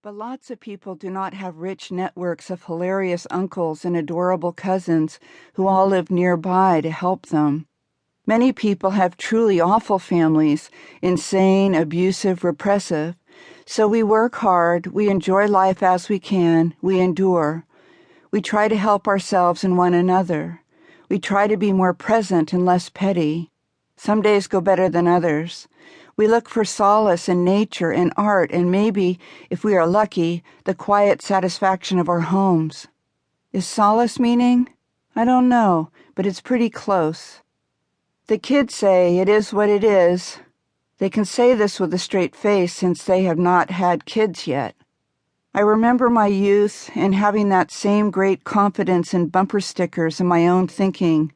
But lots of people do not have rich networks of hilarious uncles and adorable cousins who all live nearby to help them. Many people have truly awful families, insane, abusive, repressive. So we work hard, we enjoy life as we can, we endure. We try to help ourselves and one another. We try to be more present and less petty. Some days go better than others. We look for solace in nature and art and maybe, if we are lucky, the quiet satisfaction of our homes. Is solace meaning? I don't know, but it's pretty close. The kids say it is what it is. They can say this with a straight face since they have not had kids yet. I remember my youth and having that same great confidence in bumper stickers and my own thinking.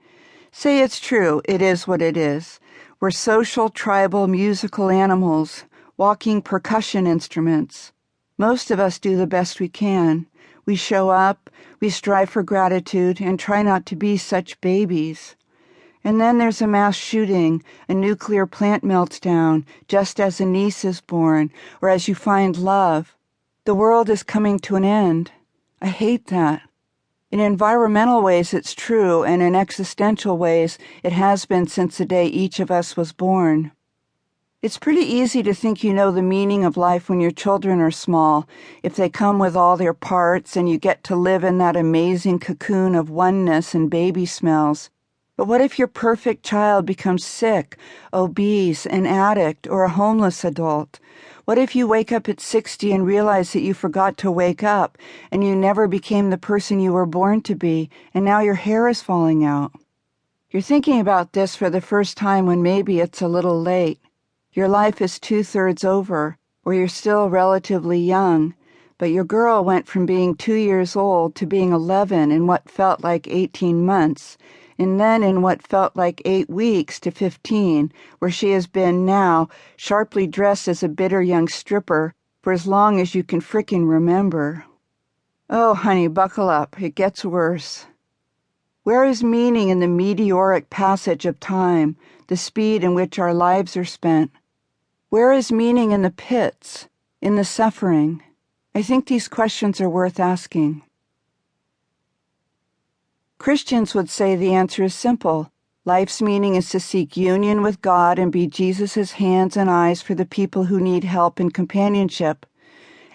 Say it's true, it is what it is. We're social, tribal, musical animals, walking percussion instruments. Most of us do the best we can. We show up, we strive for gratitude, and try not to be such babies. And then there's a mass shooting, a nuclear plant melts down, just as a niece is born, or as you find love. The world is coming to an end. I hate that. In environmental ways, it's true, and in existential ways, it has been since the day each of us was born. It's pretty easy to think you know the meaning of life when your children are small, if they come with all their parts and you get to live in that amazing cocoon of oneness and baby smells. But what if your perfect child becomes sick, obese, an addict, or a homeless adult? What if you wake up at 60 and realize that you forgot to wake up and you never became the person you were born to be and now your hair is falling out? You're thinking about this for the first time when maybe it's a little late. Your life is 2/3 over, or you're still relatively young, but your girl went from being 2 years old to being 11 in what felt like 18 months, and then in what felt like 8 weeks to 15, where she has been now, sharply dressed as a bitter young stripper, for as long as you can frickin' remember. Oh, honey, buckle up. It gets worse. Where is meaning in the meteoric passage of time, the speed in which our lives are spent? Where is meaning in the pits, in the suffering? I think these questions are worth asking. Christians would say the answer is simple. Life's meaning is to seek union with God and be Jesus' hands and eyes for the people who need help and companionship.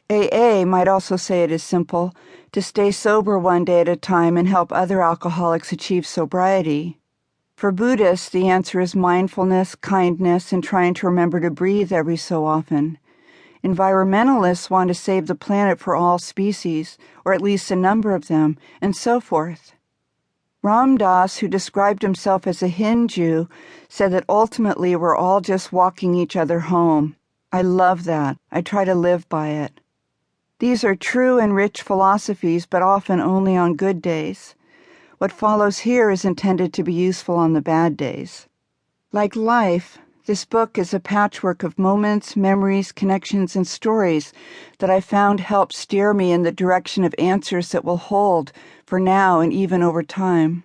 AA might also say it is simple, to stay sober one day at a time and help other alcoholics achieve sobriety. For Buddhists, the answer is mindfulness, kindness, and trying to remember to breathe every so often. Environmentalists want to save the planet for all species, or at least a number of them, and so forth. Ram Dass, who described himself as a Hindu, said that ultimately we're all just walking each other home. I love that. I try to live by it. These are true and rich philosophies, but often only on good days. What follows here is intended to be useful on the bad days. Like life, this book is a patchwork of moments, memories, connections, and stories that I found help steer me in the direction of answers that will hold for now and even over time.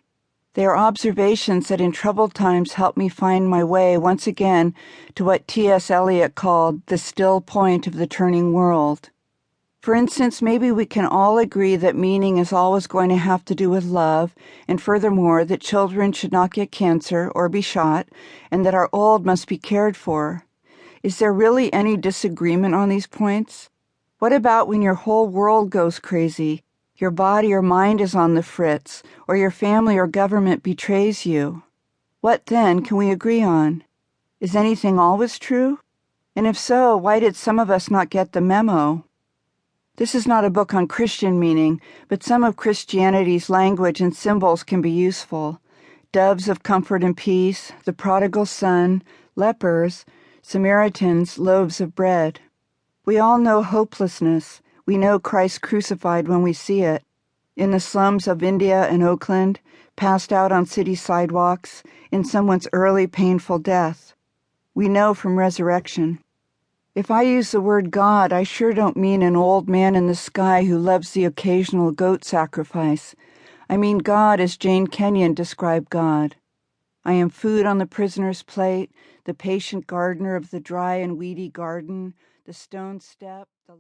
They are observations that in troubled times help me find my way once again to what T.S. Eliot called the still point of the turning world. For instance, maybe we can all agree that meaning is always going to have to do with love, and furthermore, that children should not get cancer or be shot, and that our old must be cared for. Is there really any disagreement on these points? What about when your whole world goes crazy, your body or mind is on the fritz, or your family or government betrays you? What then can we agree on? Is anything always true? And if so, why did some of us not get the memo? This is not a book on Christian meaning, but some of Christianity's language and symbols can be useful. Doves of comfort and peace, the prodigal son, lepers, Samaritans, loaves of bread. We all know hopelessness. We know Christ crucified when we see it. In the slums of India and Oakland, passed out on city sidewalks, in someone's early painful death. We know from resurrection. If I use the word God, I sure don't mean an old man in the sky who loves the occasional goat sacrifice. I mean God as Jane Kenyon described God. I am food on the prisoner's plate, the patient gardener of the dry and weedy garden, the stone step, the